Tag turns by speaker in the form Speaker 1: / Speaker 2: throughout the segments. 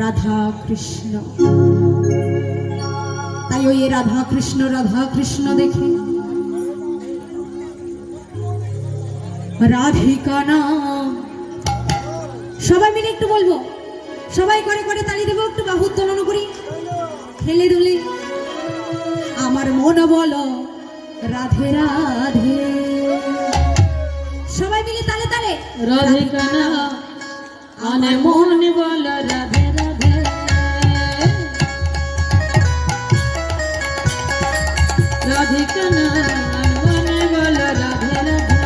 Speaker 1: রাধা কৃষ্ণ। তাই ওই রাধা কৃষ্ণ দেখে রাধিকা নাম। সবাই মিলে একটু বলবো, সবাই করে করে তালি দেবো, একটু বাহু উত্তোলন করি, খেলে দুলে আমার মন বলো রাধে রাধে। সবাই মিলে তালে তালে
Speaker 2: রাধিকা নাম আনে মন বলো রাধে রাধে। রাধিকা নাম মনে বলো রাধে রাধে।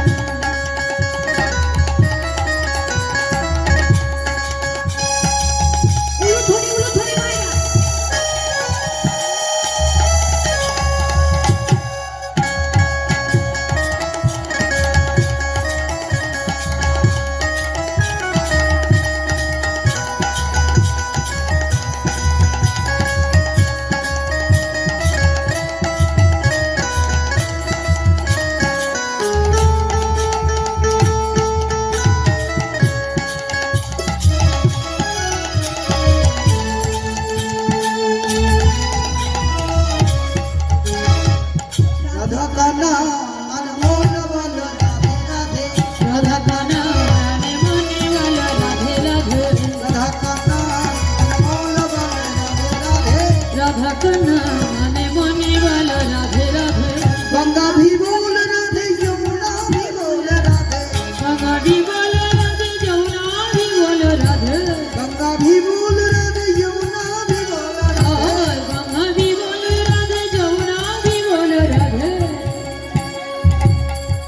Speaker 3: गंगा भी बोल राधे यमुना भी बोल राधे।
Speaker 2: गंगा भी बोल राधे यमुना भी बोल राधे।
Speaker 3: गंगा भी बोल राधे यमुना भी बोल राधे।
Speaker 2: गंगा भी बोल राधे यमुना भी बोल राधे।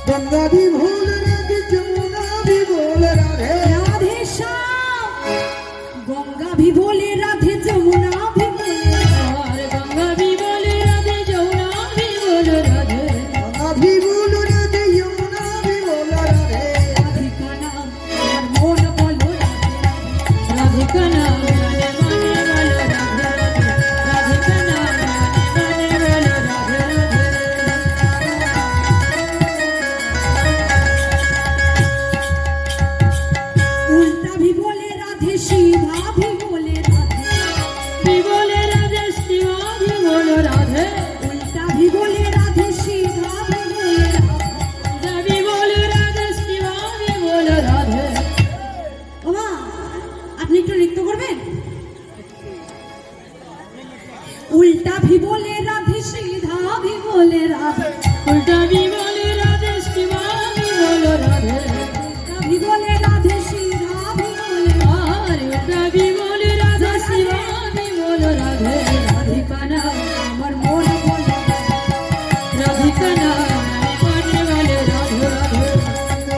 Speaker 3: गंगा भी बोल राधे यमुना भी बोल राधे।
Speaker 1: राधे श्याम गंगा भी बोले राधे जमुना भी बोले।
Speaker 2: और गंगा भी बोल राधे यमुना भी बोल राधे।
Speaker 3: गंगा भी बोल राधे यमुना भी बोल राधे।
Speaker 1: राधिका नाम और मोन बोलो राधे राधे।
Speaker 2: राधिका नाम मने मने बोलो राधे राधे। राधिका नाम मने मने बोलो राधे राधे।
Speaker 1: उल्टा भी बोले राधे सीधा भी बोले राधे।
Speaker 2: भी बोले राधे शिवा भी बोलो राधे।
Speaker 1: उल्टा भी बोले राधे सीधा भी बोले राधे।
Speaker 2: भी बोले राधे शिवा भी बोलो राधे।
Speaker 1: ওমা আপনি একটু নৃত্য করবেন। उल्टा भी बोले राधे सीधा भी बोले राधे।
Speaker 2: उल्टा भी बोले राधे शिवा भी बोलो राधे।
Speaker 1: उल्टा भी बोले राधे सीधा भी बोले
Speaker 2: और उल्टा भी बोले राधे शिवा भी बोलो राधे। राधिका नाम
Speaker 1: আমার মন বলে
Speaker 2: राधिका नाम मने वाले राधे राधे।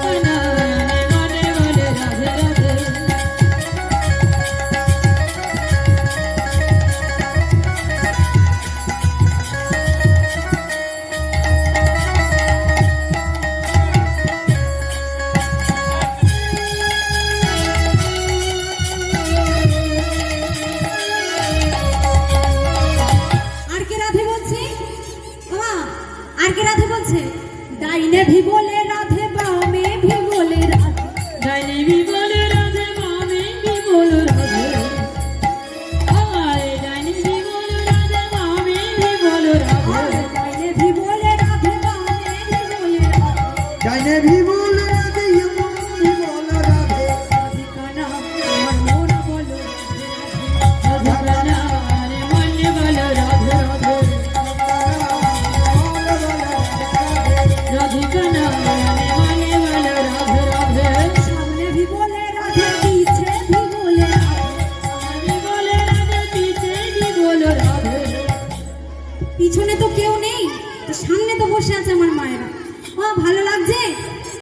Speaker 2: मने वाले राधे राधे।
Speaker 1: আর কে রাধে বলছে? ওমা আর কে রাধে বলছে? ডাইনে भी बोले राधे बामे भी बोले राधे।
Speaker 2: दाहिने भी बोले राधे बामे भी बोलो राधे। और दाहिने भी बोले राधे बामे भी बोलो राधे।
Speaker 1: डाइने भी बोले राधे बामे भी बोले राधे।
Speaker 3: डाइने भी बोल राधे यमुना भी बोल राधे।
Speaker 1: राधिका नाम আমার মন বলো
Speaker 2: राधिका नाम मने बोलो राधे राधे। राधिका नाम मने बोलो राधे राधे।
Speaker 1: सामने भी बोले राधे पीछे भी बोले राधे।
Speaker 2: भी बोले राधे पीछे भी बोलो राधे।
Speaker 1: পিছনে তো কেউ নেই, তো সামনে তো বসে আছে আমার মায়েরা। ও ভালো লাগছে?